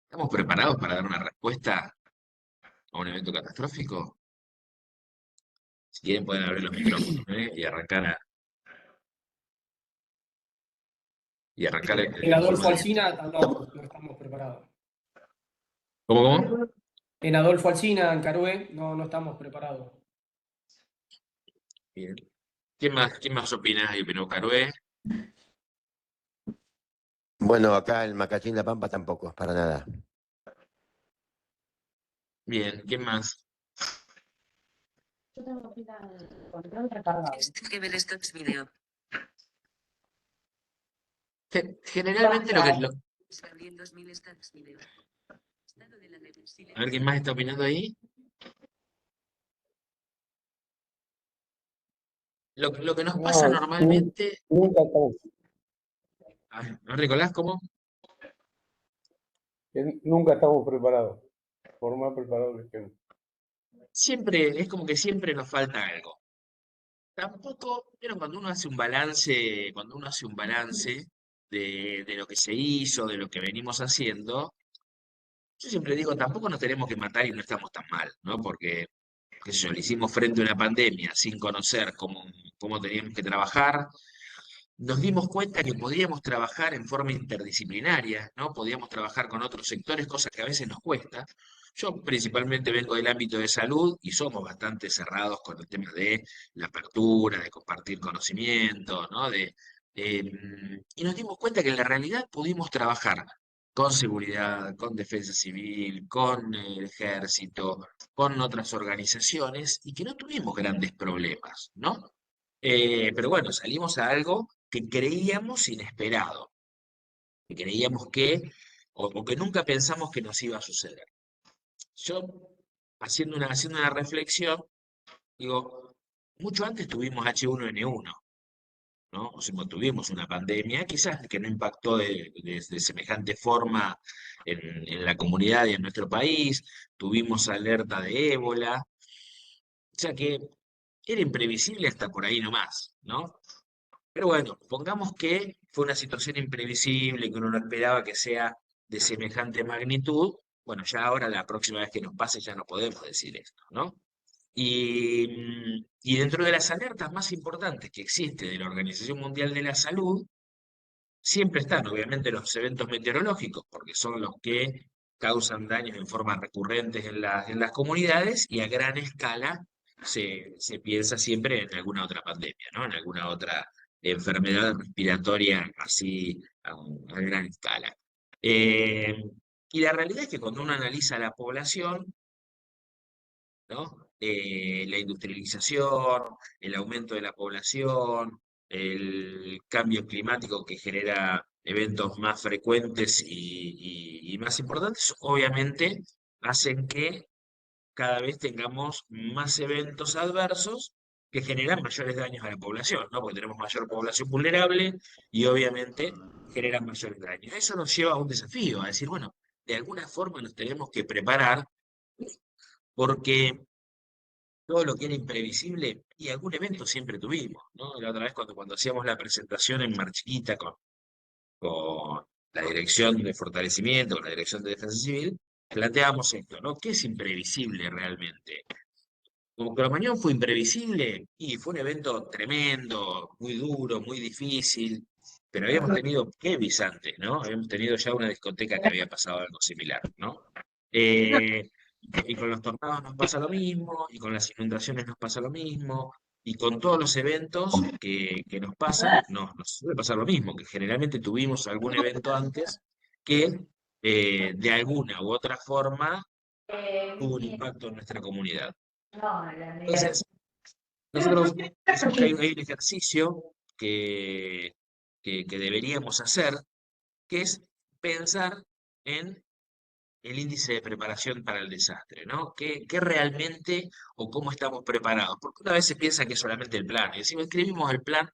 ¿Estamos preparados para dar una respuesta a un evento catastrófico? Si quieren pueden abrir los micrófonos, ¿eh? Y arrancar En en forma Adolfo de... Alsina, no estamos preparados. ¿Cómo? En Adolfo Alsina, en Carué, no estamos preparados. Bien. ¿Quién más opina? Y opinó Carué. Bueno, acá en Macachín La Pampa tampoco, para nada. Bien, ¿quién más? Yo tengo pila de control recargado. Tienes que ver estos video. Generalmente lo que... Perdí en 2000 stats video. Estado de la red. ¿Alguien más está opinando ahí? Lo que nos pasa No, normalmente... nunca estamos, ¿No, Nicolás? ¿Cómo? nunca estamos preparados, por más preparados que estemos. Siempre, es como que siempre nos falta algo. Tampoco, pero cuando uno hace un balance de lo que se hizo, de lo que venimos haciendo, yo siempre digo, tampoco nos tenemos que matar y no estamos tan mal, ¿no? Porque, qué sé yo, le hicimos frente a una pandemia sin conocer cómo teníamos que trabajar. Nos dimos cuenta que podíamos trabajar en forma interdisciplinaria, ¿no? Podíamos trabajar con otros sectores, cosa que a veces nos cuesta. Yo principalmente vengo del ámbito de salud y somos bastante cerrados con el tema de la apertura, de compartir conocimiento, ¿no? Y nos dimos cuenta que en la realidad pudimos trabajar con seguridad, con defensa civil, con el ejército, con otras organizaciones y que no tuvimos grandes problemas, ¿no? Pero bueno, salimos a algo que creíamos inesperado, que creíamos o que nunca pensamos que nos iba a suceder. Yo, haciendo una reflexión, digo, mucho antes tuvimos H1N1, ¿no? O sea, tuvimos una pandemia, quizás que no impactó de semejante forma en la comunidad y en nuestro país, tuvimos alerta de ébola, o sea que era imprevisible hasta por ahí nomás, ¿no? Pero bueno, pongamos que fue una situación imprevisible, que uno no esperaba que sea de semejante magnitud. Bueno, ya ahora la próxima vez que nos pase ya no podemos decir esto, ¿no? Y dentro de las alertas más importantes que existe de la Organización Mundial de la Salud, siempre están obviamente los eventos meteorológicos, porque son los que causan daños en forma recurrentes en las comunidades y a gran escala se piensa siempre en alguna otra pandemia, ¿no? En alguna otra enfermedad respiratoria así a gran escala. Eh, y la realidad es que cuando uno analiza la población, ¿no? La industrialización, el aumento de la población, el cambio climático que genera eventos más frecuentes y más importantes, obviamente hacen que cada vez tengamos más eventos adversos que generan mayores daños a la población, ¿no? Porque tenemos mayor población vulnerable y obviamente generan mayores daños. Eso nos lleva a un desafío, a decir, bueno, de alguna forma nos tenemos que preparar porque todo lo que era imprevisible y algún evento siempre tuvimos, ¿no? La otra vez cuando hacíamos la presentación en Marchiquita con la Dirección de Fortalecimiento, con la Dirección de Defensa Civil, planteábamos esto, ¿no? ¿Qué es imprevisible realmente? Como Cromañón fue imprevisible y fue un evento tremendo, muy duro, muy difícil, pero habíamos tenido Kevis antes, ¿no? Habíamos tenido ya una discoteca que había pasado algo similar, ¿no? Eh, y con los tornados nos pasa lo mismo, y con las inundaciones nos pasa lo mismo, y con todos los eventos que nos pasan, nos suele pasar lo mismo, que generalmente tuvimos algún evento antes que de alguna u otra forma tuvo un impacto en nuestra comunidad. Entonces, nosotros decimos que hay un ejercicio que deberíamos hacer, que es pensar en el índice de preparación para el desastre, ¿no? ¿Qué realmente o cómo estamos preparados? Porque una vez se piensa que es solamente el plan. Y decimos, escribimos el plan,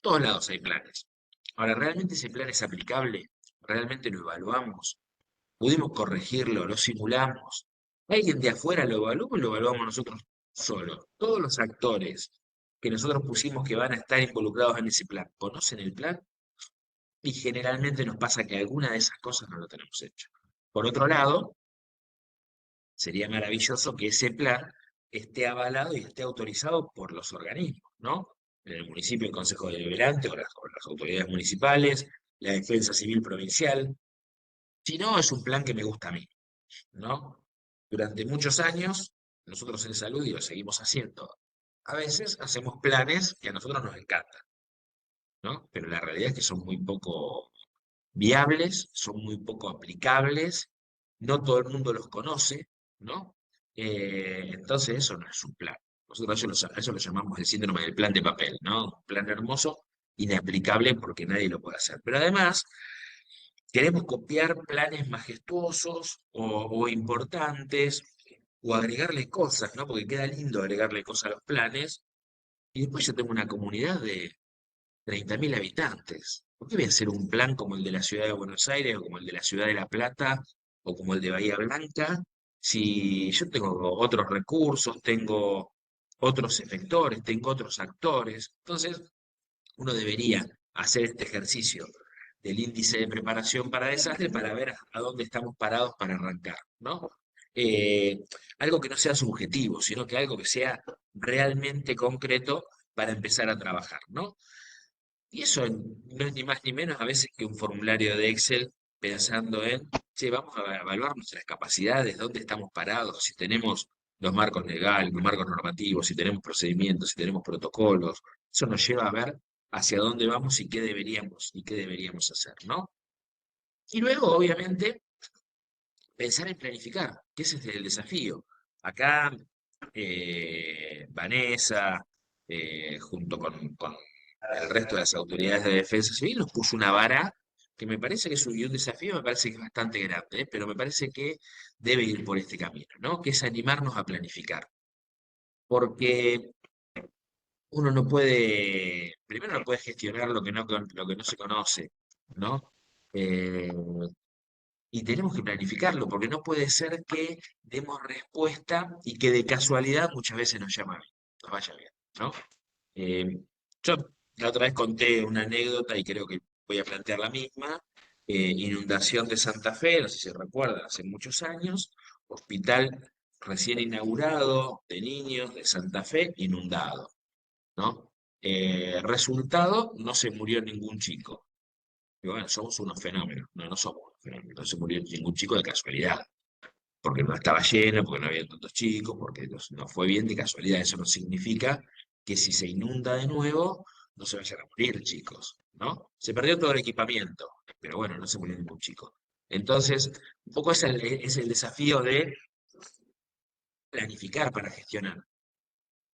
todos lados hay planes. Ahora, ¿realmente ese plan es aplicable? ¿Realmente lo evaluamos? ¿Pudimos corregirlo? ¿Lo simulamos? ¿Alguien de afuera lo evaluó o lo evaluamos nosotros solos? Todos los actores que nosotros pusimos que van a estar involucrados en ese plan, ¿conocen el plan? Y generalmente nos pasa que alguna de esas cosas no lo tenemos hecho. Por otro lado, sería maravilloso que ese plan esté avalado y esté autorizado por los organismos, ¿no? En el municipio, el Consejo Deliberante o las autoridades municipales, la Defensa Civil Provincial. Si no, es un plan que me gusta a mí, ¿no? Durante muchos años, nosotros en salud, y lo seguimos haciendo, a veces hacemos planes que a nosotros nos encantan, ¿no? Pero la realidad es que son muy poco viables, son muy poco aplicables, no todo el mundo los conoce, ¿no? Entonces eso no es un plan. Nosotros a eso lo llamamos el síndrome del plan de papel, ¿no? Un plan hermoso, inaplicable porque nadie lo puede hacer. Pero además, queremos copiar planes majestuosos o importantes o agregarle cosas, ¿no? Porque queda lindo agregarle cosas a los planes. Y después yo tengo una comunidad de 30.000 habitantes. ¿Por qué voy a hacer un plan como el de la ciudad de Buenos Aires, o como el de la ciudad de La Plata, o como el de Bahía Blanca, si yo tengo otros recursos, tengo otros efectores, tengo otros actores? Entonces, uno debería hacer este ejercicio del índice de preparación para desastre para ver a dónde estamos parados para arrancar, ¿no? Eh, Algo que no sea subjetivo, sino que algo que sea realmente concreto para empezar a trabajar, ¿no? Y eso no es ni más ni menos a veces que un formulario de Excel pensando en, che, vamos a evaluar nuestras capacidades, dónde estamos parados, si tenemos los marcos legales, los marcos normativos, si tenemos procedimientos, si tenemos protocolos. Eso nos lleva a ver hacia dónde vamos y qué deberíamos hacer, ¿no? Y luego, obviamente, pensar en planificar, que ese es el desafío. Acá, Vanessa, junto con el resto de las autoridades de defensa civil, nos puso una vara que me parece que es un desafío, me parece que es bastante grande, pero me parece que debe ir por este camino, ¿no? Que es animarnos a planificar. Porque uno no puede, primero no puede gestionar lo que no se conoce, ¿no? Eh, y tenemos que planificarlo, porque no puede ser que demos respuesta y que de casualidad muchas veces nos vaya bien, ¿no? Eh, yo la otra vez conté una anécdota y creo que voy a plantear la misma. Inundación de Santa Fe, no sé si recuerdan, hace muchos años, hospital recién inaugurado de niños de Santa Fe, inundado, ¿no? Resultado, no se murió ningún chico. Y bueno, somos unos fenómenos. No, no somos unos fenómenos. No se murió ningún chico de casualidad. Porque no estaba lleno, porque no había tantos chicos, porque no fue bien de casualidad. Eso no significa que si se inunda de nuevo, no se vayan a morir chicos, ¿no? Se perdió todo el equipamiento, pero bueno, no se murió ningún chico. Entonces, un poco es el desafío de planificar para gestionar.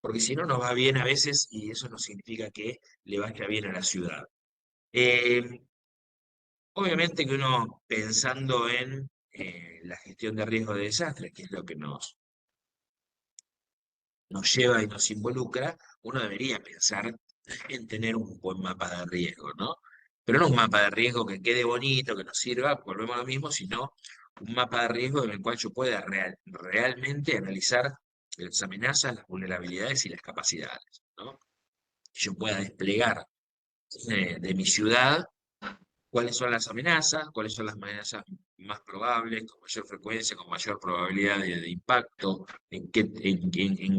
Porque si no, nos va bien a veces y eso no significa que le vaya bien a la ciudad. Eh, Obviamente que uno pensando en la gestión de riesgo de desastres, que es lo que nos lleva y nos involucra, uno debería pensar en tener un buen mapa de riesgo, ¿no? Pero no un mapa de riesgo que quede bonito, que nos sirva, volvemos a lo mismo, sino un mapa de riesgo en el cual yo pueda realmente analizar las amenazas, las vulnerabilidades y las capacidades, ¿no? Que yo pueda desplegar de mi ciudad cuáles son las amenazas, cuáles son las amenazas más probables, con mayor frecuencia, con mayor probabilidad de impacto, en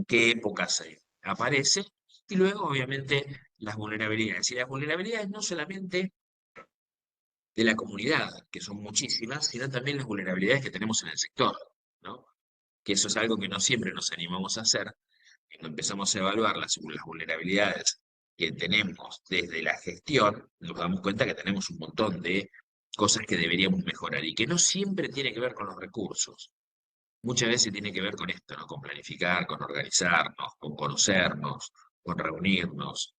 qué épocas aparece, y luego, obviamente, las vulnerabilidades. Y las vulnerabilidades no solamente de la comunidad, que son muchísimas, sino también las vulnerabilidades que tenemos en el sector, ¿no? Que eso es algo que no siempre nos animamos a hacer. Cuando empezamos a evaluar las vulnerabilidades que tenemos desde la gestión, nos damos cuenta que tenemos un montón de cosas que deberíamos mejorar y que no siempre tiene que ver con los recursos. Muchas veces tiene que ver con esto, ¿no? Con planificar, con organizarnos, con conocernos, con reunirnos,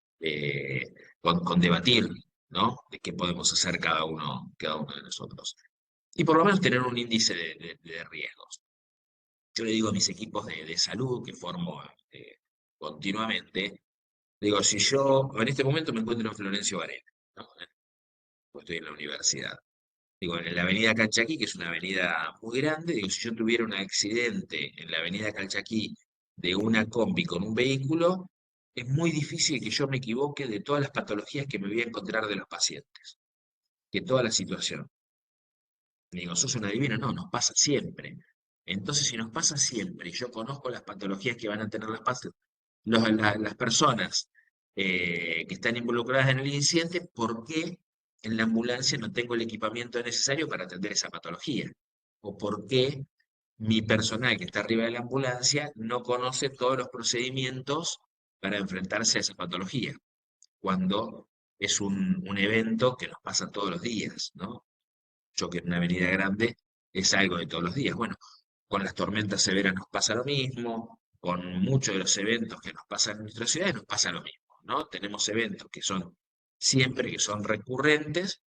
con debatir, ¿no? De qué podemos hacer cada uno de nosotros. Y por lo menos tener un índice de riesgos. Yo le digo a mis equipos de salud que formo continuamente, digo, si yo en este momento me encuentro en Florencio Varela, ¿no? Pues estoy en la universidad. Digo, en la avenida Calchaquí, que es una avenida muy grande, digo, si yo tuviera un accidente en la avenida Calchaquí de una combi con un vehículo, es muy difícil que yo me equivoque de todas las patologías que me voy a encontrar de los pacientes, que toda la situación. Digo, sos un adivino, no, nos pasa siempre. Entonces, si nos pasa siempre, y yo conozco las patologías que van a tener las personas que están involucradas en el incidente, ¿por qué en la ambulancia no tengo el equipamiento necesario para atender esa patología? ¿O por qué mi personal que está arriba de la ambulancia no conoce todos los procedimientos para enfrentarse a esa patología? Cuando es un evento que nos pasa todos los días, ¿no? Choque en una avenida grande es algo de todos los días. Bueno, con las tormentas severas nos pasa lo mismo, con muchos de los eventos que nos pasan en nuestras ciudades nos pasa lo mismo, ¿no? Tenemos eventos que son siempre, que son recurrentes,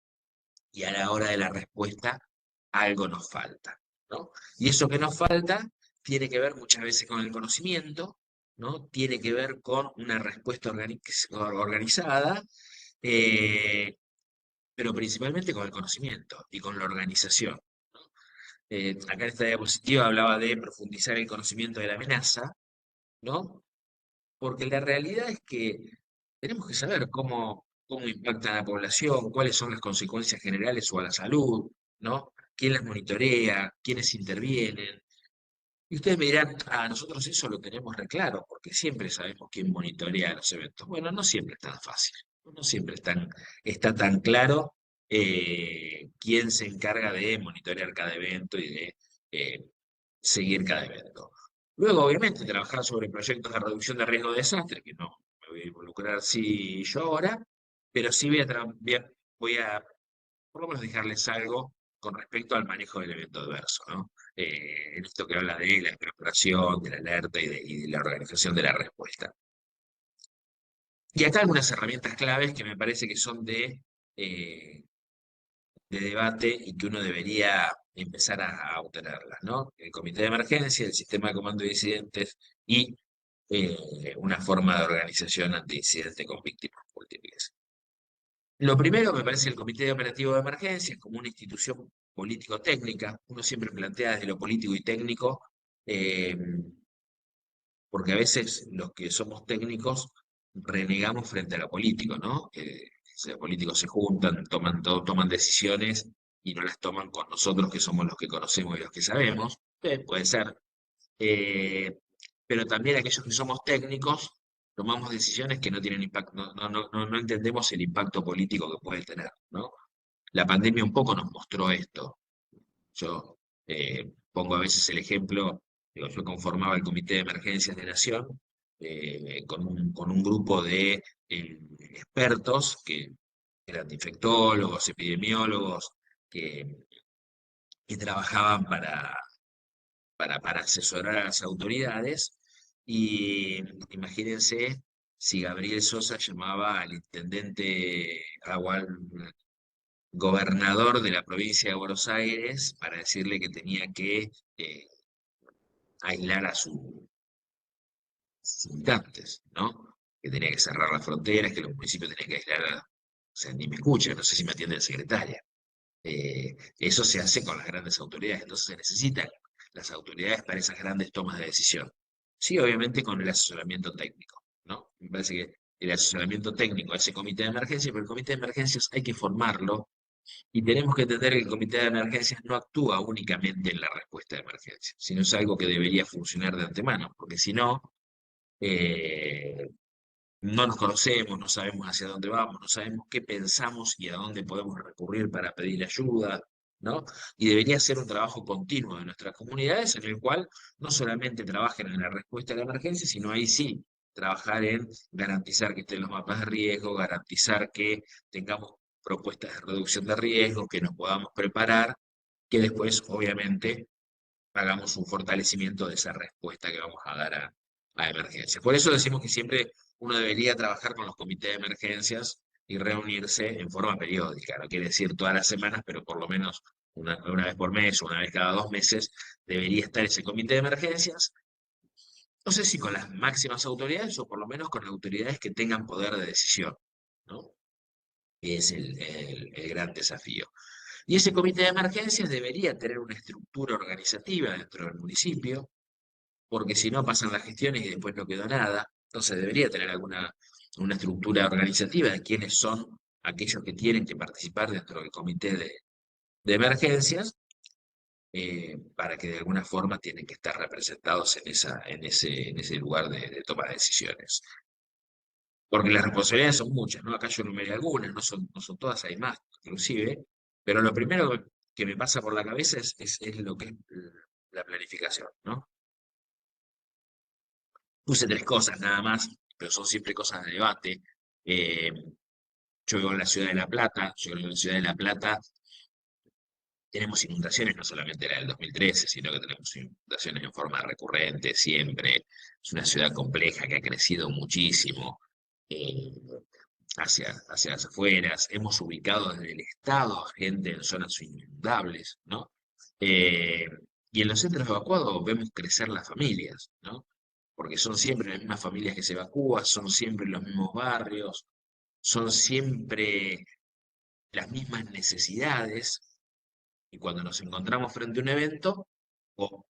y a la hora de la respuesta algo nos falta, ¿no? Y eso que nos falta tiene que ver muchas veces con el conocimiento, ¿no? Tiene que ver con una respuesta organizada, eh, pero principalmente con el conocimiento y con la organización. Acá en esta diapositiva hablaba de profundizar el conocimiento de la amenaza, ¿no? Porque la realidad es que tenemos que saber cómo impacta a la población, cuáles son las consecuencias generales o a la salud, ¿no? ¿Quién las monitorea? ¿Quiénes intervienen? Y ustedes me dirán, nosotros eso lo tenemos re claro, porque siempre sabemos quién monitorea los eventos. Bueno, no siempre es tan fácil, no siempre está tan claro quién se encarga de monitorear cada evento y de eh, seguir cada evento. Luego, obviamente, trabajar sobre proyectos de reducción de riesgo de desastre, que no me voy a involucrar si yo ahora, pero sí voy a por lo menos dejarles algo con respecto al manejo del evento adverso, ¿no? En esto que habla de la preparación, de la alerta y de la organización de la respuesta. Y acá algunas herramientas claves que me parece que son de debate y que uno debería empezar a obtenerlas, ¿no? El comité de emergencia, el sistema de comando de incidentes y una forma de organización ante incidentes con víctimas múltiples. Lo primero me parece el Comité Operativo de Emergencias como una institución político-técnica. Uno siempre plantea desde lo político y técnico, eh, porque a veces los que somos técnicos renegamos frente a lo político, ¿no? Los políticos se juntan, toman decisiones y no las toman con nosotros que somos los que conocemos y los que sabemos. Puede ser. Eh, pero también aquellos que somos técnicos tomamos decisiones que no tienen impacto, no entendemos el impacto político que puede tener, ¿no? La pandemia un poco nos mostró esto. Yo pongo a veces el ejemplo, digo, yo conformaba el Comité de Emergencias de Nación con un grupo de expertos que eran infectólogos, epidemiólogos, que trabajaban para asesorar a las autoridades. Y imagínense si Gabriel Sosa llamaba al intendente, o al gobernador de la provincia de Buenos Aires para decirle que tenía que aislar a sus habitantes, ¿no? Que tenía que cerrar las fronteras, que los municipios tenían que aislar o sea, ni me escucha, no sé si me atiende la secretaria. Eso se hace con las grandes autoridades, entonces se necesitan las autoridades para esas grandes tomas de decisión. Sí, obviamente con el asesoramiento técnico, ¿no? Me parece que el asesoramiento técnico a ese comité de emergencias, pero el comité de emergencias hay que formarlo y tenemos que entender que el comité de emergencias no actúa únicamente en la respuesta de emergencia, sino es algo que debería funcionar de antemano, porque si no, eh, no nos conocemos, no sabemos hacia dónde vamos, no sabemos qué pensamos y a dónde podemos recurrir para pedir ayuda, ¿no? Y debería ser un trabajo continuo de nuestras comunidades en el cual no solamente trabajen en la respuesta a la emergencia, sino ahí sí trabajar en garantizar que estén los mapas de riesgo, garantizar que tengamos propuestas de reducción de riesgo, que nos podamos preparar, que después, obviamente, hagamos un fortalecimiento de esa respuesta que vamos a dar a emergencias. Por eso decimos que siempre uno debería trabajar con los comités de emergencias y reunirse en forma periódica. No quiere decir todas las semanas, pero por lo menos una vez por mes o una vez cada 2 meses debería estar ese comité de emergencias. No sé si con las máximas autoridades o por lo menos con autoridades que tengan poder de decisión, ¿no? Que es el gran desafío. Y ese comité de emergencias debería tener una estructura organizativa dentro del municipio, porque si no pasan las gestiones y después no quedó nada. Entonces debería tener una estructura organizativa de quiénes son aquellos que tienen que participar dentro del comité de emergencias, para que de alguna forma tienen que estar representados en ese lugar de toma de decisiones. Porque las responsabilidades son muchas, ¿no? Acá yo enumeré algunas, no son todas, hay más, inclusive, pero lo primero que me pasa por la cabeza es lo que es la planificación, ¿no? Puse 3 cosas nada más, pero son siempre cosas de debate. Eh, yo vivo en la ciudad de La Plata, yo vivo en la ciudad de La Plata tenemos inundaciones, no solamente la del 2013, sino que tenemos inundaciones en forma recurrente, siempre. Es una ciudad compleja que ha crecido muchísimo eh, hacia las afueras. Hemos ubicado desde el Estado a gente en zonas inundables, ¿no? Eh, y en los centros evacuados vemos crecer las familias, ¿no? Porque son siempre las mismas familias que se evacúan, son siempre los mismos barrios, son siempre las mismas necesidades y cuando nos encontramos frente a un evento, oh,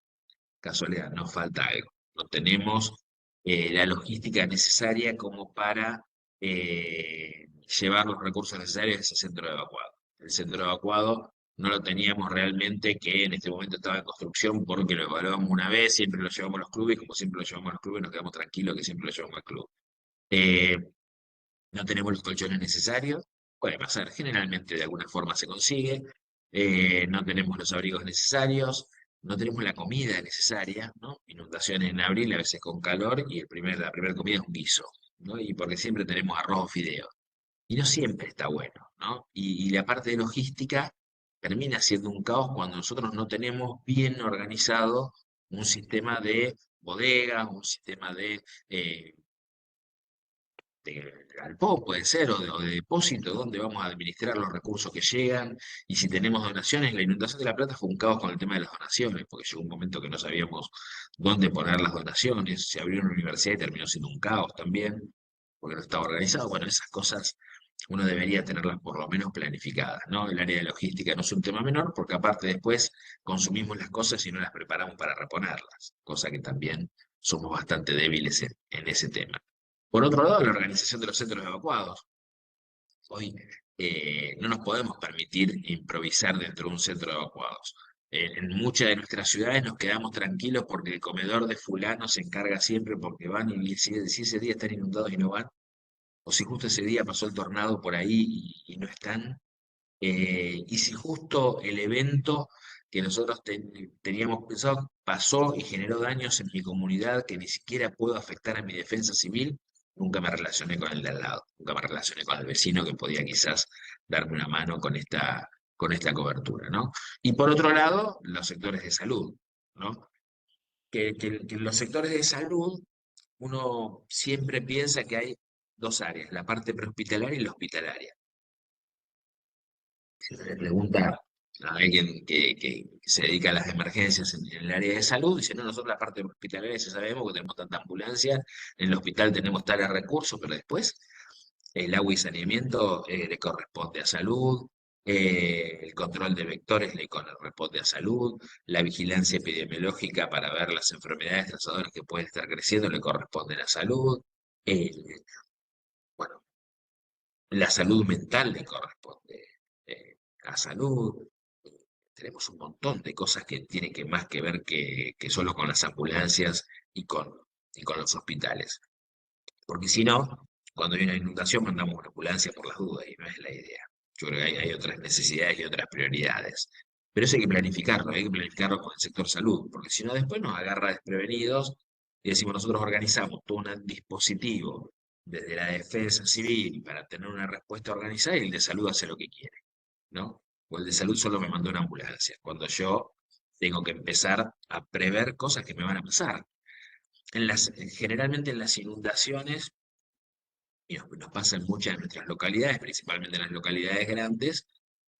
casualidad, nos falta algo. No tenemos la logística necesaria como para llevar los recursos necesarios a ese centro evacuado. El centro evacuado no lo teníamos realmente, que en este momento estaba en construcción porque lo evaluamos una vez, siempre lo llevamos a los clubes, y como siempre lo llevamos a los clubes, nos quedamos tranquilos que siempre lo llevamos al club. Eh, no tenemos los colchones necesarios, puede pasar, generalmente de alguna forma se consigue, no tenemos los abrigos necesarios, no tenemos la comida necesaria, ¿no? Inundaciones en abril, a veces con calor, y la primera comida es un guiso, ¿no? Y porque siempre tenemos arroz o fideo. Y no siempre está bueno, ¿no? Y la parte de logística termina siendo un caos cuando nosotros no tenemos bien organizado un sistema de bodegas, un sistema de galpón, puede ser, o de depósito, donde vamos a administrar los recursos que llegan, y si tenemos donaciones, la inundación de La Plata fue un caos con el tema de las donaciones, porque llegó un momento que no sabíamos dónde poner las donaciones, se abrió una universidad y terminó siendo un caos también, porque no estaba organizado. Bueno, esas cosas uno debería tenerlas por lo menos planificadas, ¿no? El área de logística no es un tema menor, porque aparte después consumimos las cosas y no las preparamos para reponerlas, cosa que también somos bastante débiles en ese tema. Por otro lado, la organización de los centros evacuados. Hoy no nos podemos permitir improvisar dentro de un centro de evacuados. En muchas de nuestras ciudades nos quedamos tranquilos porque el comedor de fulano se encarga siempre porque van y si ese día están inundados y no van, o si justo ese día pasó el tornado por ahí y no están, y si justo el evento que nosotros teníamos pensado pasó y generó daños en mi comunidad que ni siquiera puedo afectar a mi defensa civil, nunca me relacioné con el de al lado, nunca me relacioné con el vecino que podía quizás darme una mano con esta cobertura, ¿no? Y por otro lado, los sectores de salud, ¿no? Que en los sectores de salud uno siempre piensa que hay 2 áreas, la parte prehospitalaria y la hospitalaria. Si se le pregunta a alguien que se dedica a las emergencias en el área de salud, dice, no, nosotros la parte hospitalaria ya sabemos que tenemos tanta ambulancia, en el hospital tenemos tales recursos, pero después el agua y saneamiento le corresponde a salud, el control de vectores le corresponde a salud, la vigilancia epidemiológica para ver las enfermedades trazadoras que pueden estar creciendo le corresponde a salud, eh, bueno, la salud mental le corresponde a salud. Tenemos un montón de cosas que tienen más que ver que solo con las ambulancias y con los hospitales. Porque si no, cuando hay una inundación mandamos una ambulancia por las dudas y no es la idea. Yo creo que hay otras necesidades y otras prioridades. Pero eso hay que planificarlo con el sector salud, porque si no después nos agarra desprevenidos y decimos nosotros organizamos todo un dispositivo desde la defensa civil para tener una respuesta organizada y el de salud hace lo que quiere, ¿no? O el de salud solo me mandó una ambulancia, cuando yo tengo que empezar a prever cosas que me van a pasar. Generalmente en las inundaciones, y nos pasa en muchas de nuestras localidades, principalmente en las localidades grandes,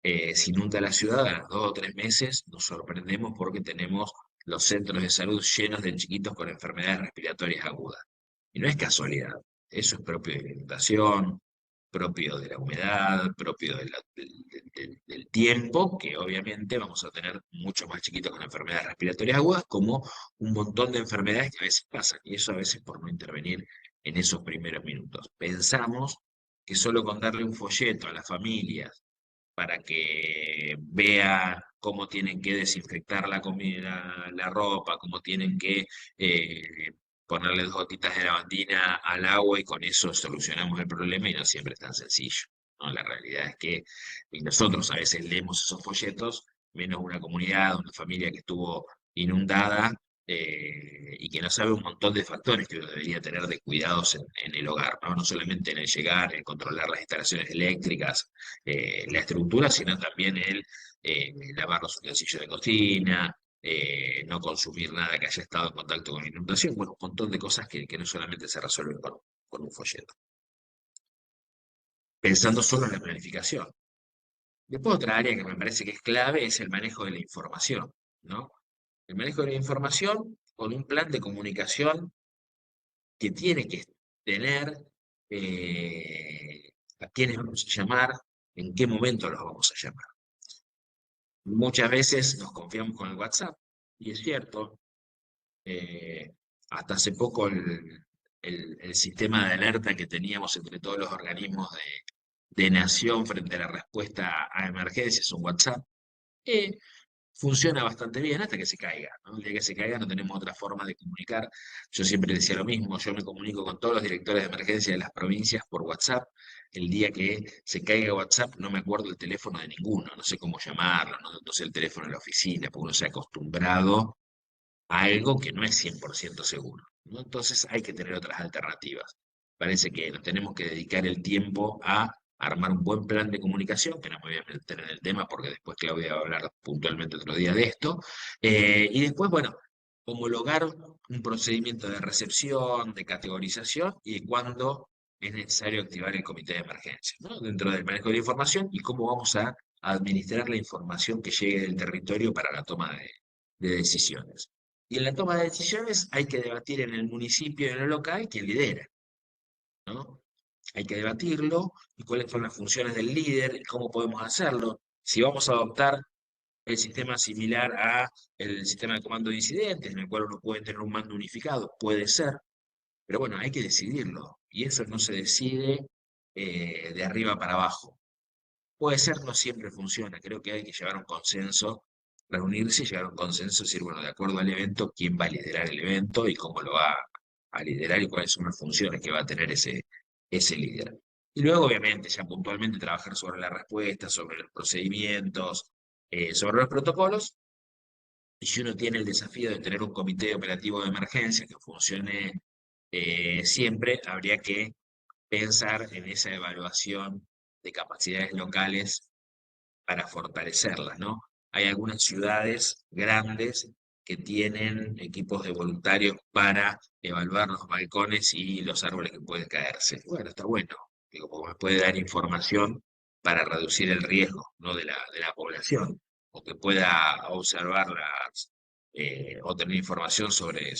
se inunda la ciudad, a los 2 o 3 meses nos sorprendemos porque tenemos los centros de salud llenos de chiquitos con enfermedades respiratorias agudas. Y no es casualidad, eso es propio de la inundación, propio de la humedad, propio del tiempo, que obviamente vamos a tener muchos más chiquitos con enfermedades respiratorias agudas, como un montón de enfermedades que a veces pasan, y eso a veces por no intervenir en esos primeros minutos. Pensamos que solo con darle un folleto a las familias para que vea cómo tienen que desinfectar la comida, la ropa, cómo tienen que ponerle 2 gotitas de lavandina al agua y con eso solucionamos el problema y no siempre es tan sencillo, ¿no? La realidad es que y nosotros a veces leemos esos folletos, menos una comunidad, una familia que estuvo inundada y que no sabe un montón de factores que uno debería tener de cuidados en el hogar, ¿no? No solamente en el llegar, en controlar las instalaciones eléctricas, la estructura, sino también el lavar los utensilios de cocina, no consumir nada que haya estado en contacto con inundación, bueno, un montón de cosas que no solamente se resuelven con un folleto. Pensando solo en la planificación. Después otra área que me parece que es clave es el manejo de la información, ¿no? El manejo de la información con un plan de comunicación que tiene que tener a quiénes vamos a llamar, en qué momento los vamos a llamar. Muchas veces nos confiamos con el WhatsApp, y es cierto, hasta hace poco el sistema de alerta que teníamos entre todos los organismos de nación frente a la respuesta a emergencias, un WhatsApp, funciona bastante bien hasta que se caiga, ¿no? El día que se caiga no tenemos otra forma de comunicar. Yo siempre decía lo mismo, yo me comunico con todos los directores de emergencia de las provincias por WhatsApp. El día que se caiga WhatsApp no me acuerdo el teléfono de ninguno, no sé cómo llamarlo, no sé el teléfono de la oficina, porque uno se ha acostumbrado a algo que no es 100% seguro, ¿no? Entonces hay que tener otras alternativas. Parece que nos tenemos que dedicar el tiempo a armar un buen plan de comunicación, que no me voy a meter en el tema porque después Claudia va a hablar puntualmente otro día de esto, y después, bueno, homologar un procedimiento de recepción, de categorización y de cuándo es necesario activar el comité de emergencia, ¿no? Dentro del manejo de la información y cómo vamos a administrar la información que llegue del territorio para la toma de decisiones. Y en la toma de decisiones hay que debatir en el municipio y en el local quién lidera, ¿no? Hay que debatirlo y cuáles son las funciones del líder y cómo podemos hacerlo. Si vamos a adoptar el sistema similar a el sistema de comando de incidentes, en el cual uno puede tener un mando unificado, puede ser, pero bueno, hay que decidirlo. Y eso no se decide de arriba para abajo. Puede ser, no siempre funciona. Creo que hay que llegar a un consenso, reunirse y llegar a un consenso, decir, bueno, de acuerdo al evento, quién va a liderar el evento y cómo lo va a liderar y cuáles son las funciones que va a tener ese líder. Y luego, obviamente, ya puntualmente trabajar sobre la respuesta, sobre los procedimientos, sobre los protocolos. Y si uno tiene el desafío de tener un comité operativo de emergencia que funcione siempre, habría que pensar en esa evaluación de capacidades locales para fortalecerlas, ¿no? Hay algunas ciudades grandes que tienen equipos de voluntarios para evaluar los balcones y los árboles que pueden caerse. Bueno, está bueno, digo, porque me puede dar información para reducir el riesgo, ¿no? de la población, o que pueda observar o tener información sobre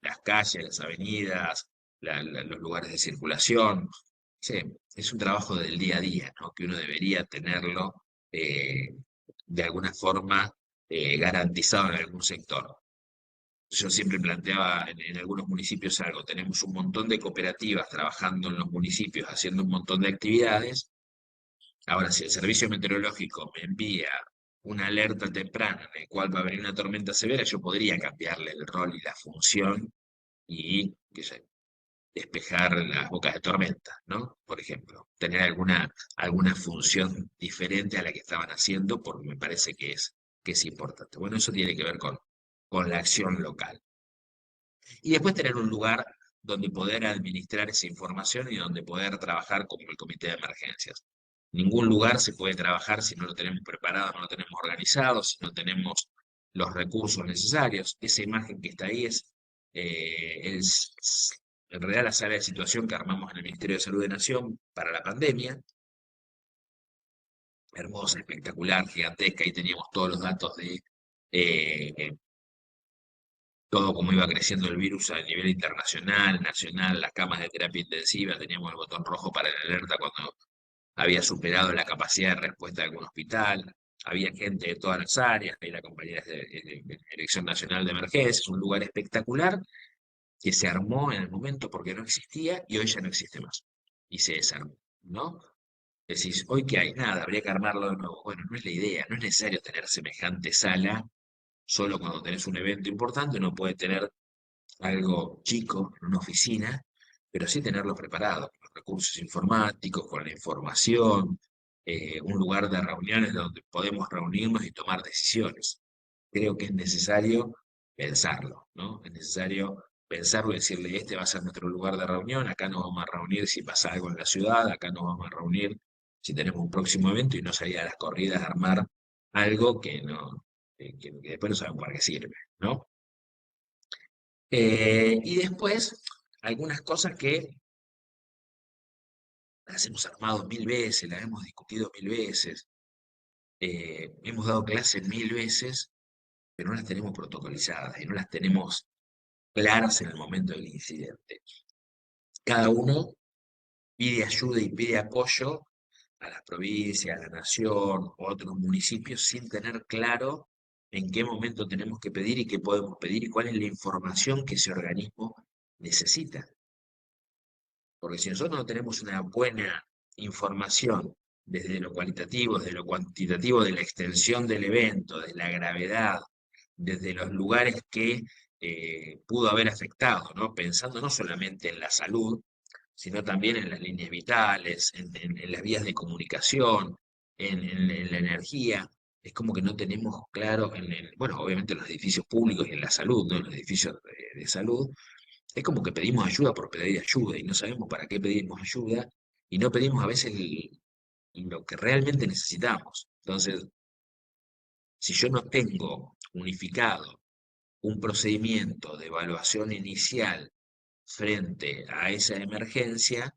las calles, las avenidas, los lugares de circulación. Sí, es un trabajo del día a día, ¿no? Que uno debería tenerlo eh, de alguna forma garantizado en algún sector. Yo siempre planteaba en algunos municipios algo, tenemos un montón de cooperativas trabajando en los municipios, haciendo un montón de actividades. Ahora, si el servicio meteorológico me envía una alerta temprana en el cual va a venir una tormenta severa, yo podría cambiarle el rol y la función y qué sé, despejar las bocas de tormenta, ¿no? Por ejemplo, tener alguna función diferente a la que estaban haciendo, porque me parece que es importante. Bueno, eso tiene que ver con la acción local. Y después tener un lugar donde poder administrar esa información y donde poder trabajar como el comité de emergencias. Ningún lugar se puede trabajar si no lo tenemos preparado, no lo tenemos organizado, si no tenemos los recursos necesarios. Esa imagen que está ahí es en realidad la sala de situación que armamos en el Ministerio de Salud de Nación para la pandemia. Hermosa, espectacular, gigantesca, ahí teníamos todos los datos de todo cómo iba creciendo el virus a nivel internacional, nacional, las camas de terapia intensiva, teníamos el botón rojo para la alerta cuando había superado la capacidad de respuesta de algún hospital, había gente de todas las áreas, ahí la compañía de Dirección Nacional de Emergencias, un lugar espectacular que se armó en el momento porque no existía y hoy ya no existe más, y se desarmó, ¿no? Decís, ¿hoy qué hay? Nada, habría que armarlo de nuevo. Bueno, no es la idea, no es necesario tener semejante sala solo cuando tenés un evento importante. Uno puede tener algo chico en una oficina, pero sí tenerlo preparado, con los recursos informáticos, con la información, un lugar de reuniones donde podemos reunirnos y tomar decisiones. Creo que es necesario pensarlo, ¿no? Es necesario pensarlo y decirle, este va a ser nuestro lugar de reunión, acá nos vamos a reunir si pasa algo en la ciudad, acá nos vamos a reunir si tenemos un próximo evento y no salir a las corridas a armar algo que no, que después no sabemos para qué sirve, ¿no? Y después, algunas cosas que las hemos armado mil veces, las hemos discutido mil veces, hemos dado clases mil veces, pero no las tenemos protocolizadas y no las tenemos claras en el momento del incidente. Cada uno pide ayuda y pide apoyo a las provincias, a la nación, o a otros municipios, sin tener claro en qué momento tenemos que pedir y qué podemos pedir y cuál es la información que ese organismo necesita. Porque si nosotros no tenemos una buena información desde lo cualitativo, desde lo cuantitativo, de la extensión del evento, de la gravedad, desde los lugares que pudo haber afectado, ¿no? Pensando no solamente en la salud, sino también en las líneas vitales, en las vías de comunicación, en la energía. Es como que no tenemos claro, bueno, obviamente en los edificios públicos y en la salud, ¿no? En los edificios de salud, es como que pedimos ayuda por pedir ayuda y no sabemos para qué pedimos ayuda y no pedimos a veces lo que realmente necesitamos. Entonces, si yo no tengo unificado un procedimiento de evaluación inicial frente a esa emergencia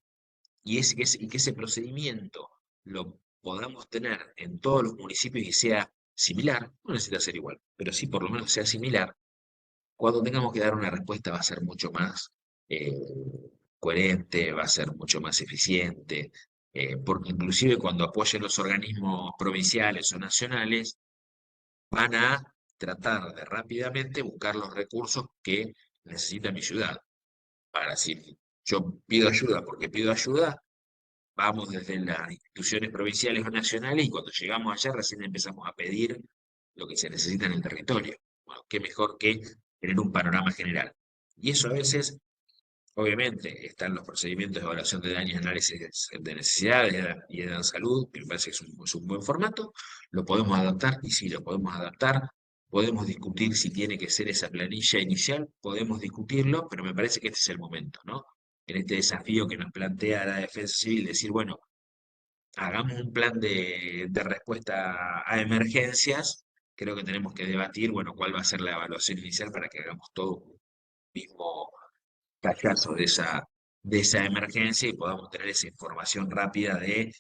y que ese procedimiento lo podamos tener en todos los municipios y sea similar, no necesita ser igual, pero sí por lo menos sea similar, cuando tengamos que dar una respuesta va a ser mucho más eh, coherente, va a ser mucho más eficiente, porque inclusive cuando apoyen los organismos provinciales o nacionales, van a tratar de rápidamente buscar los recursos que necesita mi ciudad. Para si yo pido ayuda porque pido ayuda, vamos desde las instituciones provinciales o nacionales y cuando llegamos allá recién empezamos a pedir lo que se necesita en el territorio. Bueno, qué mejor que tener un panorama general. Y eso a veces, obviamente, están los procedimientos de evaluación de daños, análisis de necesidades y de salud, que me parece que es un buen formato, lo podemos adaptar, y si lo podemos adaptar, podemos discutir si tiene que ser esa planilla inicial, podemos discutirlo, pero me parece que este es el momento, ¿no? En este desafío que nos plantea la Defensa Civil, decir, bueno, hagamos un plan de respuesta a emergencias, creo que tenemos que debatir, bueno, cuál va a ser la evaluación inicial para que hagamos todo un mismo callazo de esa emergencia y podamos tener esa información rápida de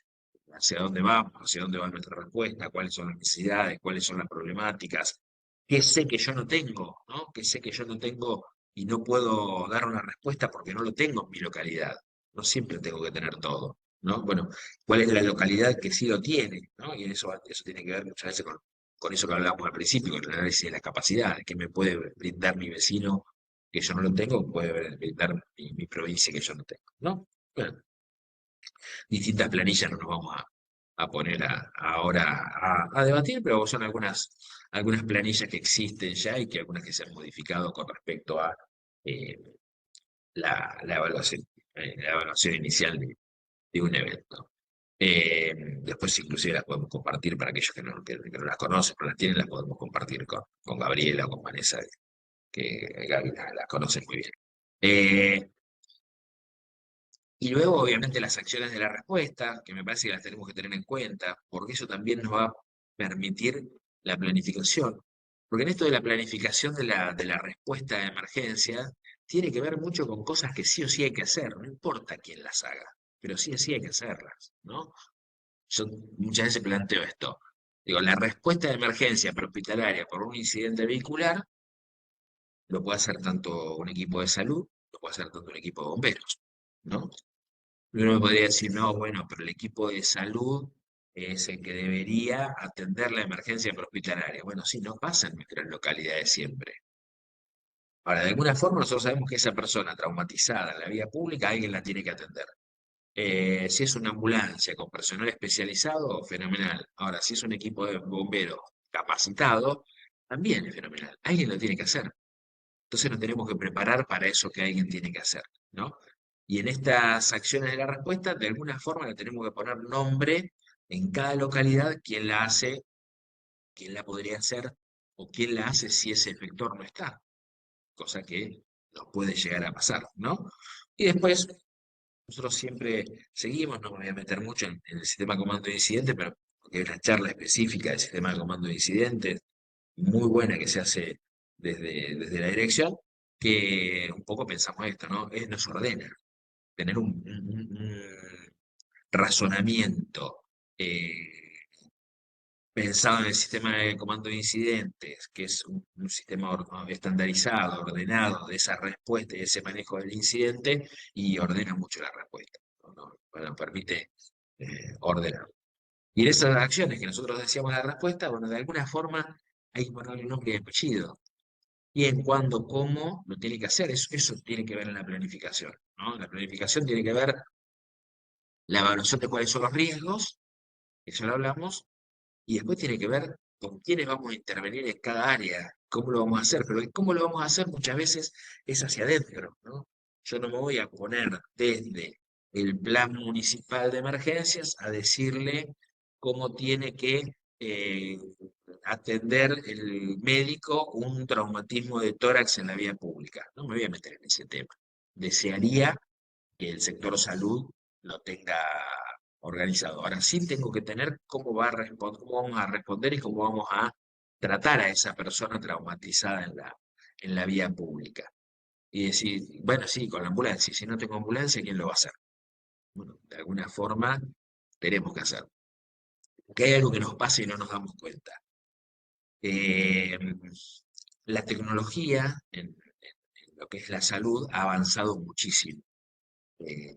hacia dónde vamos, hacia dónde va nuestra respuesta, cuáles son las necesidades, cuáles son las problemáticas, qué sé que yo no tengo, ¿no? Qué sé que yo no tengo y no puedo dar una respuesta porque no lo tengo en mi localidad. No siempre tengo que tener todo, ¿no? Bueno, ¿cuál es la localidad que sí lo tiene, ¿no? Y eso tiene que ver muchas veces con eso que hablábamos al principio, con el análisis de las capacidades, que me puede brindar mi vecino que yo no lo tengo, puede brindar mi provincia que yo no tengo, ¿no? Bueno, distintas planillas no nos vamos a poner ahora a debatir, pero son algunas planillas que existen ya y que algunas que se han modificado con respecto a eh, la evaluación inicial de un evento. Después inclusive las podemos compartir para aquellos que no las conocen, no las tienen, las podemos compartir con Gabriela o con Vanessa, que Gaby las conoce muy bien. Y luego, obviamente, las acciones de la respuesta, que me parece que las tenemos que tener en cuenta, porque eso también nos va a permitir la planificación. Porque en esto de la planificación de la respuesta de emergencia, tiene que ver mucho con cosas que sí o sí hay que hacer, no importa quién las haga, pero sí o sí hay que hacerlas, ¿no? Yo muchas veces planteo esto. Digo, la respuesta de emergencia prehospitalaria por un incidente vehicular lo puede hacer tanto un equipo de salud, lo puede hacer tanto un equipo de bomberos, ¿no? Uno me podría decir, no, bueno, pero el equipo de salud es el que debería atender la emergencia prehospitalaria. Bueno, sí, no pasa en nuestras localidades siempre. Ahora, de alguna forma nosotros sabemos que esa persona traumatizada en la vía pública, alguien la tiene que atender. Si es una ambulancia con personal especializado, fenomenal. Ahora, si es un equipo de bomberos capacitado, también es fenomenal. Alguien lo tiene que hacer. Entonces nos tenemos que preparar para eso que alguien tiene que hacer, ¿no? Y en estas acciones de la respuesta, de alguna forma le tenemos que poner nombre en cada localidad, quién la hace, quién la podría hacer, o quién la hace si ese efector no está, cosa que nos puede llegar a pasar, ¿no? Y después, nosotros siempre seguimos, no me voy a meter mucho en el sistema de comando de incidentes, pero porque hay una charla específica del sistema de comando de incidentes, muy buena que se hace desde la dirección, que un poco pensamos esto, ¿no? Nos ordena tener un razonamiento pensado en el sistema de comando de incidentes, que es un sistema estandarizado, ordenado de esa respuesta y ese manejo del incidente, y ordena mucho la respuesta, ¿no? Bueno, permite ordenar. Y en esas acciones que nosotros decíamos la respuesta, bueno, de alguna forma hay que ponerle nombre y apellido. Y en cuándo, cómo, lo tiene que hacer. Eso tiene que ver en la planificación, ¿no? La planificación tiene que ver la evaluación de cuáles son los riesgos, eso lo hablamos, y después tiene que ver con quiénes vamos a intervenir en cada área, cómo lo vamos a hacer, pero el cómo lo vamos a hacer muchas veces es hacia adentro, ¿no? Yo no me voy a poner desde el plan municipal de emergencias a decirle cómo tiene que atender el médico un traumatismo de tórax en la vía pública. No me voy a meter en ese tema. Desearía que el sector salud lo tenga organizado. Ahora sí tengo que tener cómo cómo vamos a responder y cómo vamos a tratar a esa persona traumatizada en la vía pública. Y decir, bueno, sí, con la ambulancia, si no tengo ambulancia, ¿quién lo va a hacer? Bueno, de alguna forma tenemos que hacerlo. Porque hay algo que nos pasa y no nos damos cuenta. Eh, la tecnología en lo que es la salud ha avanzado muchísimo. Eh,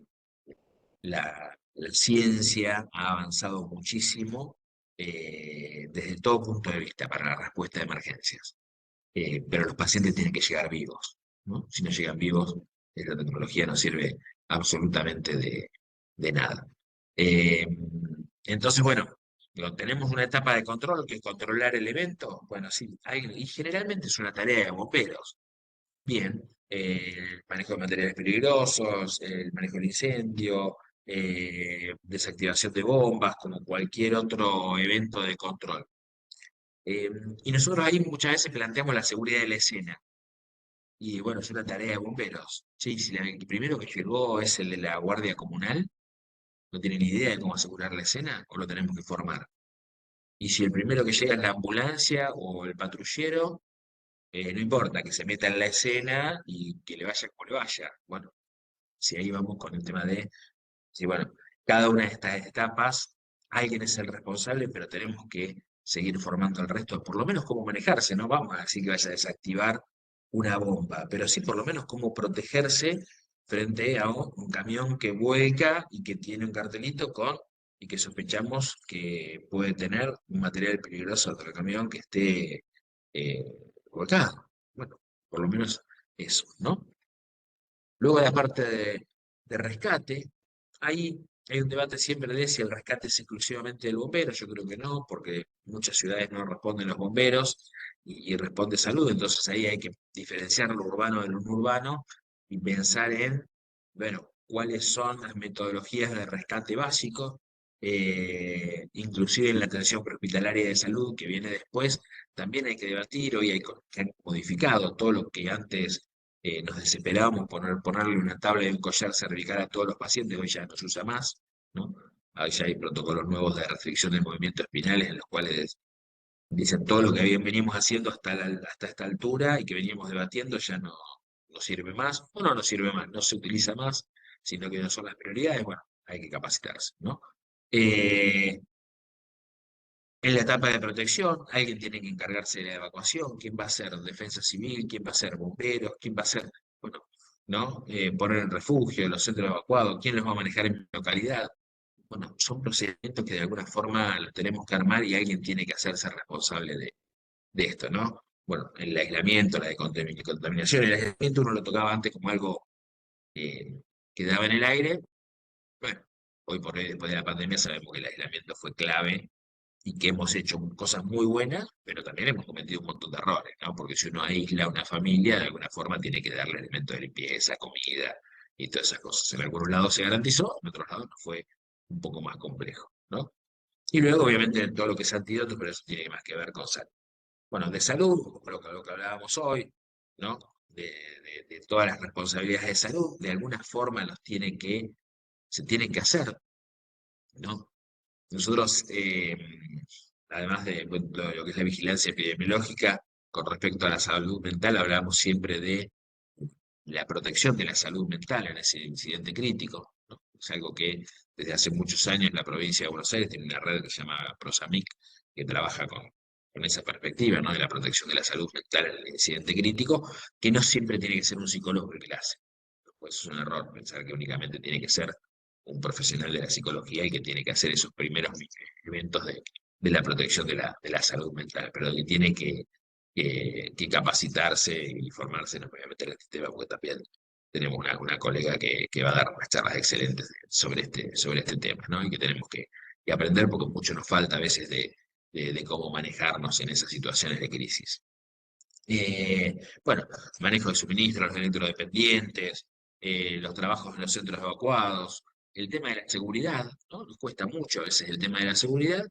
la ciencia ha avanzado muchísimo desde todo punto de vista para la respuesta de emergencias. Pero los pacientes tienen que llegar vivos, ¿no? Si no llegan vivos, la tecnología no sirve absolutamente de nada. Eh, entonces, bueno, tenemos una etapa de control que es controlar el evento. Bueno, sí, y generalmente es una tarea de bomberos. Bien, el manejo de materiales peligrosos, el manejo del incendio, desactivación de bombas, como cualquier otro evento de control. Y nosotros ahí muchas veces planteamos la seguridad de la escena. Y bueno, es una tarea de bomberos. Sí, si el primero que llegó es el de la Guardia Comunal, no tiene ni idea de cómo asegurar la escena, o lo tenemos que formar. Y si el primero que llega es la ambulancia o el patrullero, no importa, que se meta en la escena y que le vaya como le vaya. Bueno, si ahí vamos con el tema de, sí, bueno, cada una de estas etapas, alguien es el responsable, pero tenemos que seguir formando al resto, por lo menos cómo manejarse, no vamos a decir que vaya a desactivar una bomba, pero sí por lo menos cómo protegerse frente a un camión que vuelca y que tiene un cartelito y que sospechamos que puede tener un material peligroso dentro del camión que esté eh, volcado. Bueno, por lo menos eso, ¿no? Luego de la parte de rescate, ahí hay un debate siempre de si el rescate es exclusivamente del bombero. Yo creo que no, porque muchas ciudades no responden los bomberos y responde salud, entonces ahí hay que diferenciar lo urbano de lo no urbano y pensar en, bueno, cuáles son las metodologías de rescate básico, inclusive en la atención prehospitalaria de salud que viene después, también hay que debatir. Hoy que han modificado todo lo que antes nos desesperábamos ponerle una tabla y un collar cervical a todos los pacientes, hoy ya no se usa más, ¿no? Ahí ya hay protocolos nuevos de restricción de movimientos espinales en los cuales dicen todo lo que venimos haciendo hasta esta altura y que veníamos debatiendo ya no sirve más, o no sirve más, no se utiliza más, sino que no son las prioridades. Bueno, hay que capacitarse, ¿no? Eh, en la etapa de protección, alguien tiene que encargarse de la evacuación. ¿Quién va a ser defensa civil? ¿Quién va a ser bomberos? ¿Quién va a ser, bueno, ¿no? Poner en refugio, los centros evacuados? ¿Quién los va a manejar en mi localidad? Bueno, son procedimientos que de alguna forma los tenemos que armar y alguien tiene que hacerse responsable de esto, ¿no? Bueno, el aislamiento, la contaminación, el aislamiento uno lo tocaba antes como algo que quedaba en el aire. Bueno, Hoy por hoy, después de la pandemia, sabemos que el aislamiento fue clave y que hemos hecho cosas muy buenas, pero también hemos cometido un montón de errores, ¿no? Porque si uno aísla a una familia, de alguna forma tiene que darle elementos de limpieza, comida y todas esas cosas. En algunos lados se garantizó, en otros lados no fue un poco más complejo, ¿no? Y luego, obviamente, todo lo que es antídotos, pero eso tiene más que ver con salud. Bueno, de salud, como lo que hablábamos hoy, ¿no? De todas las responsabilidades de salud, de alguna forma se tienen que hacer, ¿no? Nosotros, además de bueno, lo que es la vigilancia epidemiológica, con respecto a la salud mental, hablamos siempre de la protección de la salud mental en ese incidente crítico, ¿no? Es algo que desde hace muchos años la provincia de Buenos Aires tiene una red que se llama Prosamic, que trabaja con esa perspectiva, ¿no? De la protección de la salud mental en el incidente crítico, que no siempre tiene que ser un psicólogo el que la hace. Pues es un error pensar que únicamente tiene que ser un profesional de la psicología el que tiene que hacer esos primeros eventos de la protección de la salud mental, pero que tiene que capacitarse y formarse, no me voy a meter en este tema porque también tenemos una colega que va a dar unas charlas excelentes sobre este tema, ¿no? Y que tenemos que aprender porque mucho nos falta a veces de cómo manejarnos en esas situaciones de crisis. Bueno, manejo de suministros, los electrodependientes, los trabajos en los centros evacuados, el tema de la seguridad, ¿no? Nos cuesta mucho a veces el tema de la seguridad.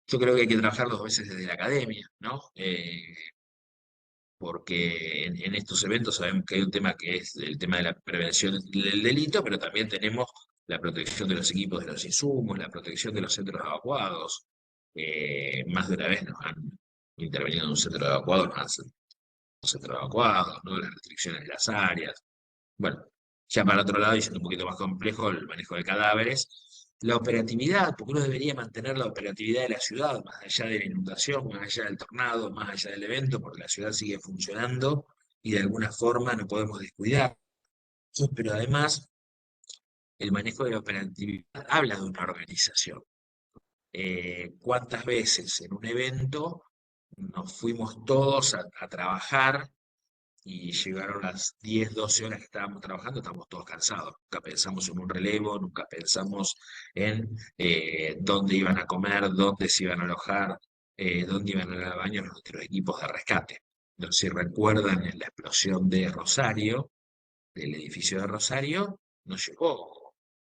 Yo creo que hay que trabajar dos veces desde la academia, ¿no? Porque en estos eventos sabemos que hay un tema que es el tema de la prevención del delito, pero también tenemos la protección de los equipos de los insumos, la protección de los centros evacuados. Más de una vez nos han intervenido en un centro evacuado, centros evacuados, ¿no? Las restricciones de las áreas. Bueno, ya para otro lado, y siendo un poquito más complejo, el manejo de cadáveres. La operatividad, porque uno debería mantener la operatividad de la ciudad, más allá de la inundación, más allá del tornado, más allá del evento, porque la ciudad sigue funcionando y de alguna forma no podemos descuidar. Pero además, el manejo de la operatividad habla de una organización. ¿Cuántas veces en un evento nos fuimos todos a trabajar y llegaron las 10, 12 horas que estábamos trabajando, estábamos todos cansados? Nunca pensamos en un relevo, nunca pensamos en dónde iban a comer, dónde se iban a alojar, dónde iban a ir al baño nuestros equipos de rescate. No sé si recuerdan en la explosión de Rosario, del edificio de Rosario, no llevó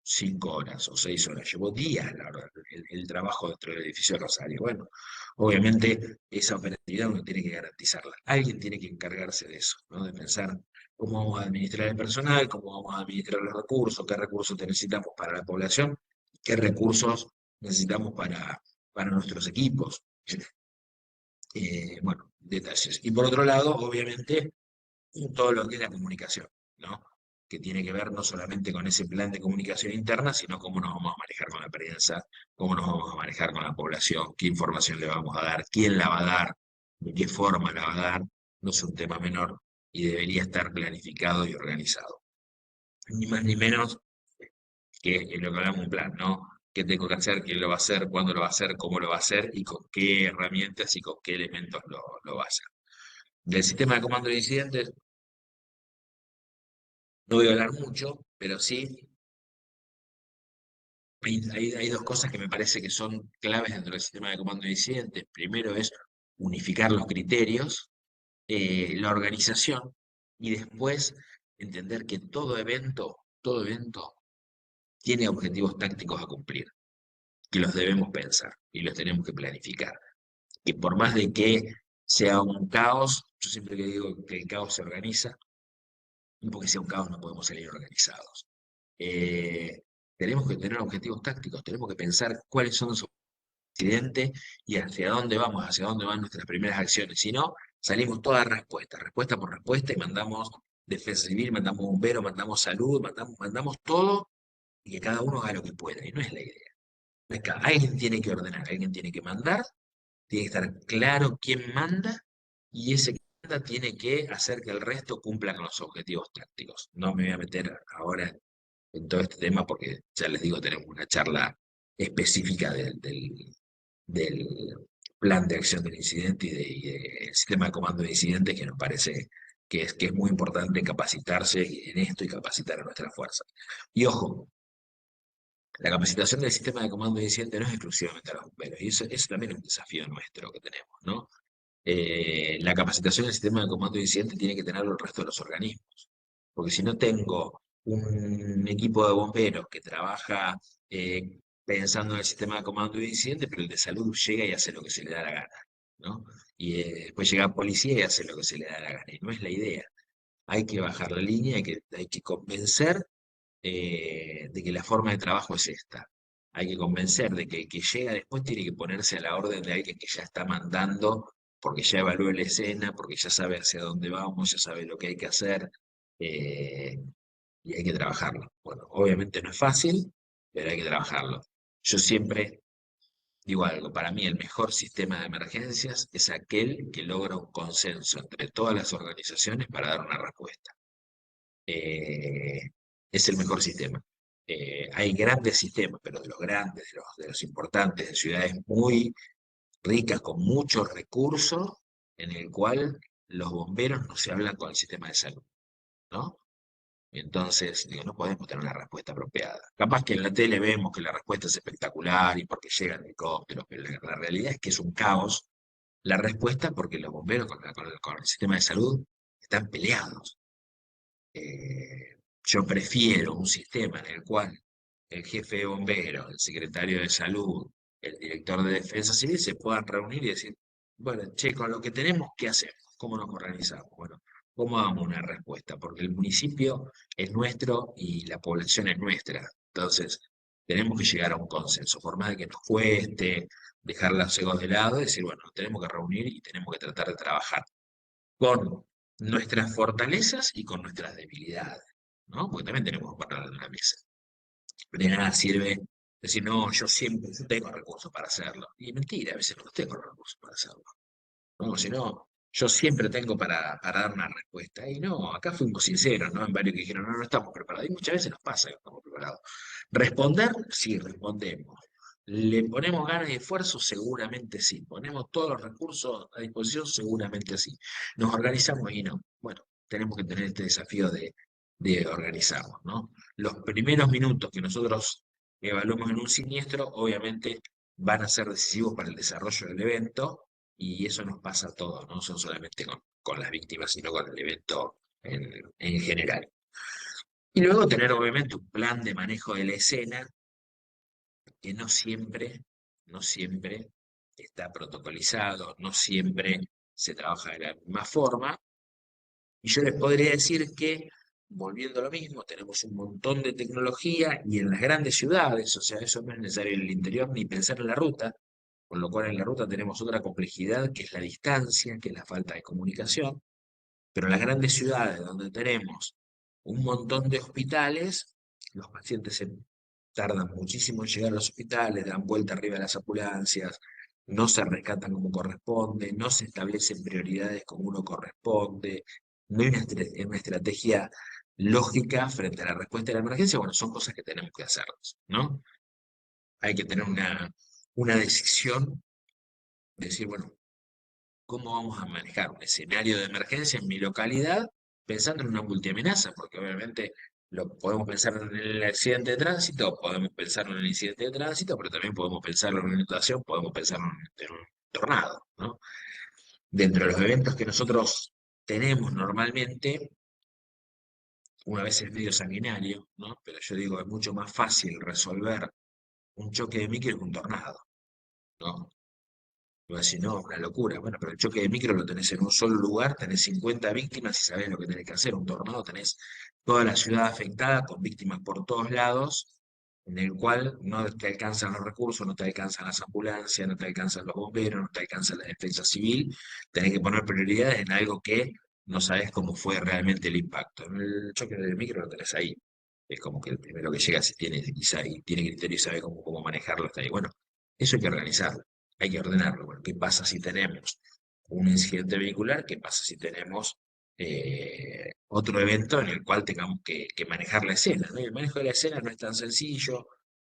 5 horas o 6 horas, llevó días, la verdad, el trabajo dentro del edificio de Rosario. Bueno, obviamente esa operatividad uno tiene que garantizarla. Alguien tiene que encargarse de eso, ¿no? De pensar cómo vamos a administrar el personal, cómo vamos a administrar los recursos, qué recursos necesitamos para la población, qué recursos necesitamos para nuestros equipos. Bueno, detalles. Y por otro lado, obviamente, todo lo que es la comunicación, ¿no? Que tiene que ver no solamente con ese plan de comunicación interna, sino cómo nos vamos a manejar con la prensa, cómo nos vamos a manejar con la población, qué información le vamos a dar, quién la va a dar, de qué forma la va a dar. No es un tema menor y debería estar planificado y organizado. Ni más ni menos que en lo que hablamos un plan, ¿no? ¿Qué tengo que hacer? ¿Quién lo va a hacer? ¿Cuándo lo va a hacer? ¿Cómo lo va a hacer? Y con qué herramientas y con qué elementos lo va a hacer. Del sistema de comando de incidentes no voy a hablar mucho, pero sí hay dos cosas que me parece que son claves dentro del sistema de comando de incidentes. Primero es unificar los criterios, la organización, y después entender que todo evento tiene objetivos tácticos a cumplir, que los debemos pensar y los tenemos que planificar. Que por más de que sea un caos, yo siempre que digo que el caos se organiza, y porque sea un caos no podemos salir organizados. Eh, Tenemos que tener objetivos tácticos, tenemos que pensar cuáles son los accidentes y hacia dónde vamos, hacia dónde van nuestras primeras acciones. Si no, salimos todas respuesta por respuesta, y mandamos defensa civil, mandamos bomberos, mandamos salud, mandamos todo, y que cada uno haga lo que pueda. Y no es la idea. No es que alguien tiene que ordenar, alguien tiene que mandar, tiene que estar claro quién manda, y ese que manda tiene que hacer que el resto cumpla con los objetivos tácticos. No me voy a meter ahora en todo este tema porque ya les digo, tenemos una charla específica del plan de acción del incidente y del sistema de comando de incidentes, que nos parece que es muy importante capacitarse en esto y capacitar a nuestras fuerzas. Y ojo, La capacitación del sistema de comando de incidente no es exclusivamente a los bomberos, y eso también es un desafío nuestro que tenemos, ¿no? La capacitación del sistema de comando de incidente tiene que tenerlo el resto de los organismos, porque si no tengo un equipo de bomberos que trabaja pensando en el sistema de comando de incidente, pero el de salud llega y hace lo que se le da la gana, ¿no? Y después llega policía y hace lo que se le da la gana, y no es la idea. Hay que bajar la línea, hay que convencer de que la forma de trabajo es esta. Hay que convencer de que el que llega después tiene que ponerse a la orden de alguien que ya está mandando, porque ya evaluó la escena, porque ya sabe hacia dónde vamos, ya sabe lo que hay que hacer, eh, y hay que trabajarlo. Bueno, obviamente no es fácil, pero hay que trabajarlo. Yo siempre digo algo, para mí el mejor sistema de emergencias es aquel que logra un consenso entre todas las organizaciones para dar una respuesta. eh, es el mejor sistema. Hay grandes sistemas, pero de los grandes, de los importantes, de ciudades muy ricas, con muchos recursos, en el cual los bomberos no se hablan con el sistema de salud, ¿no? Y entonces, digo, no podemos tener una respuesta apropiada. Capaz que en la tele vemos que la respuesta es espectacular y porque llegan helicópteros, pero la realidad es que es un caos la respuesta porque los bomberos con el sistema de salud están peleados. Yo prefiero un sistema en el cual el jefe de bomberos, el secretario de salud, el director de defensa civil se puedan reunir y decir, bueno, che, con lo que tenemos, ¿qué hacemos? ¿Cómo nos organizamos? Bueno, ¿cómo damos una respuesta? Porque el municipio es nuestro y la población es nuestra. Entonces, tenemos que llegar a un consenso, por más de que nos cueste dejar los egos de lado y decir, bueno, nos tenemos que reunir y tenemos que tratar de trabajar con nuestras fortalezas y con nuestras debilidades, ¿no? Porque también tenemos que ponerlo en la mesa. De nada sirve decir, no, yo tengo recursos para hacerlo. Y mentira, a veces no tengo recursos para hacerlo. ¿No? Si no, yo siempre tengo para dar una respuesta. Y no, acá fuimos sinceros, ¿no? En varios que dijeron, no, no estamos preparados. Y muchas veces nos pasa que no estamos preparados. Responder, sí, respondemos. ¿Le ponemos ganas y esfuerzo? Seguramente sí. ¿Ponemos todos los recursos a disposición? Seguramente sí. ¿Nos organizamos? Y no. Bueno, tenemos que tener este desafío de organizarnos, ¿no? Los primeros minutos que nosotros evaluamos en un siniestro, obviamente van a ser decisivos para el desarrollo del evento, y eso nos pasa a todos, no son solamente con las víctimas, sino con el evento en general. Y luego tener obviamente un plan de manejo de la escena que no siempre está protocolizado, no siempre se trabaja de la misma forma. Y yo les podría decir que, volviendo a lo mismo, tenemos un montón de tecnología y en las grandes ciudades, o sea, eso no es necesario en el interior ni pensar en la ruta, con lo cual en la ruta tenemos otra complejidad que es la distancia, que es la falta de comunicación, pero en las grandes ciudades donde tenemos un montón de hospitales, los pacientes tardan muchísimo en llegar a los hospitales, dan vuelta arriba de las ambulancias, no se rescatan como corresponde, no se establecen prioridades como uno corresponde, no hay una estrategia lógica frente a la respuesta de la emergencia. Bueno, son cosas que tenemos que hacerlas, ¿no? Hay que tener una decisión de decir, bueno, ¿cómo vamos a manejar un escenario de emergencia en mi localidad pensando en una multiamenaza? Porque obviamente lo podemos pensar en el accidente de tránsito, podemos pensarlo en el incidente de tránsito, pero también podemos pensarlo en una inundación, podemos pensarlo en un tornado, ¿no? Dentro de los eventos que nosotros tenemos normalmente, una vez es medio sanguinario, ¿no? Pero yo digo, es mucho más fácil resolver un choque de micro que un tornado, ¿no? Y vos decís, no, una locura. Bueno, pero el choque de micro lo tenés en un solo lugar, tenés 50 víctimas y sabés lo que tenés que hacer. Un tornado tenés toda la ciudad afectada con víctimas por todos lados, en el cual no te alcanzan los recursos, no te alcanzan las ambulancias, no te alcanzan los bomberos, no te alcanza la defensa civil. Tenés que poner prioridades en algo que no sabés cómo fue realmente el impacto. En el choque de micro lo tenés ahí. Es como que el primero que llega si tiene, y tiene criterio y sabe cómo manejarlo hasta ahí. Bueno, eso hay que organizarlo, hay que ordenarlo. Bueno, ¿qué pasa si tenemos un incidente vehicular? ¿Qué pasa si tenemos otro evento en el cual tengamos que manejar la escena, ¿no? Y el manejo de la escena no es tan sencillo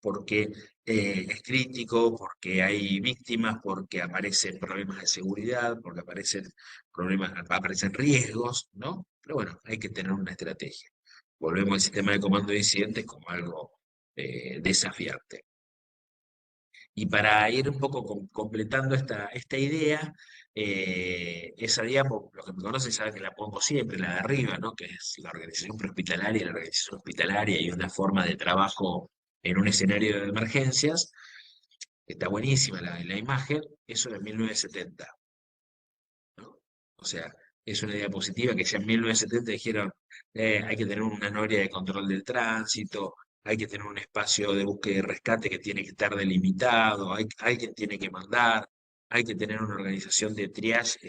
porque es crítico, porque hay víctimas, porque aparecen problemas de seguridad, porque aparecen riesgos, ¿no? Pero bueno, hay que tener una estrategia. Volvemos al sistema de comando de incidentes como algo desafiante. Y para ir un poco completando esta idea, esa diapo, los que me conocen saben que la pongo siempre, la de arriba, ¿no? Que es la organización prehospitalaria, la organización hospitalaria y una forma de trabajo en un escenario de emergencias. Está buenísima la imagen, eso era en 1970, ¿no? O sea, es una diapositiva que ya en 1970 dijeron, hay que tener una noria de control del tránsito, hay que tener un espacio de búsqueda y rescate que tiene que estar delimitado, alguien tiene que mandar, hay que tener una organización de triage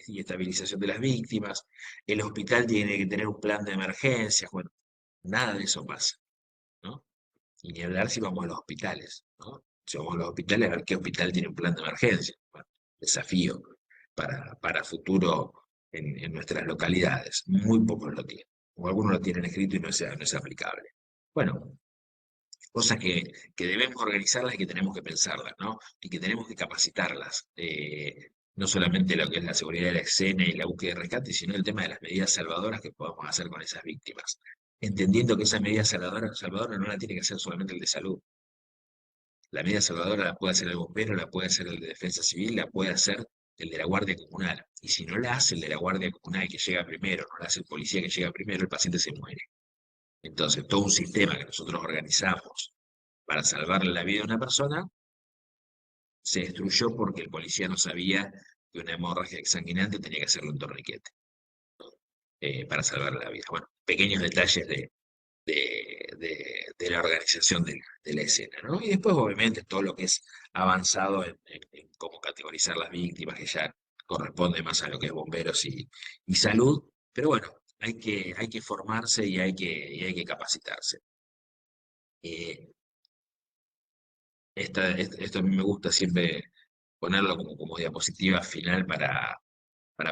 y estabilización de las víctimas, el hospital tiene que tener un plan de emergencias, bueno, nada de eso pasa, ¿no? Y ni hablar si vamos a los hospitales, ¿no? Si vamos a los hospitales, a ver qué hospital tiene un plan de emergencia. Bueno, desafío para futuro en nuestras localidades. Muy pocos lo tienen. O algunos lo tienen escrito y no es aplicable. Bueno, cosas que debemos organizarlas y que tenemos que pensarlas, ¿no? Y que tenemos que capacitarlas. No solamente lo que es la seguridad de la escena y la búsqueda de rescate, sino el tema de las medidas salvadoras que podamos hacer con esas víctimas. Entendiendo que esa medida salvadora no la tiene que hacer solamente el de salud. La medida salvadora la puede hacer el bombero, la puede hacer el de defensa civil, la puede hacer el de la guardia comunal. Y si no la hace el de la guardia comunal que llega primero, no la hace el policía que llega primero, el paciente se muere. Entonces, todo un sistema que nosotros organizamos para salvarle la vida a una persona se destruyó porque el policía no sabía que una hemorragia exsanguinante tenía que hacerle un torniquete para salvarle la vida. Bueno, pequeños detalles de la organización de la escena, ¿no? Y después, obviamente, todo lo que es avanzado en cómo categorizar las víctimas, que ya corresponde más a lo que es bomberos y salud, pero bueno, hay que formarse y hay que capacitarse. Esto a mí me gusta siempre ponerlo como diapositiva final para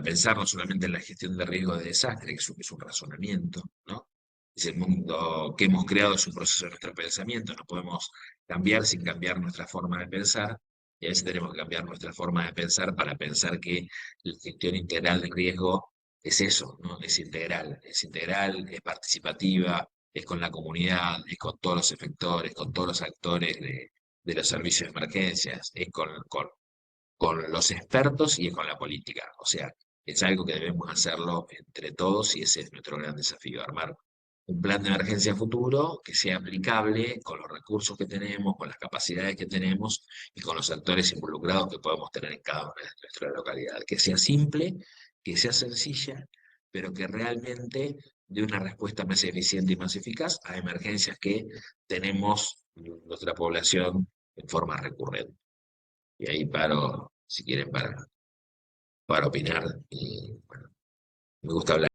pensar no solamente en la gestión de riesgo de desastre, que es un razonamiento, ¿no? Es el mundo que hemos creado, es un proceso de nuestro pensamiento, no podemos cambiar sin cambiar nuestra forma de pensar, y a veces tenemos que cambiar nuestra forma de pensar para pensar que la gestión integral de riesgo es eso, ¿no? Es integral, es participativa, es con la comunidad, es con todos los efectores, con todos los actores de los servicios de emergencias, es con los expertos y con la política. O sea, es algo que debemos hacerlo entre todos y ese es nuestro gran desafío, armar un plan de emergencia futuro que sea aplicable con los recursos que tenemos, con las capacidades que tenemos y con los actores involucrados que podemos tener en cada una de nuestras localidades. Que sea simple, que sea sencilla, pero que realmente dé una respuesta más eficiente y más eficaz a emergencias que tenemos nuestra población en forma recurrente. Y ahí paro, si quieren, para opinar. Y bueno, me gusta hablar.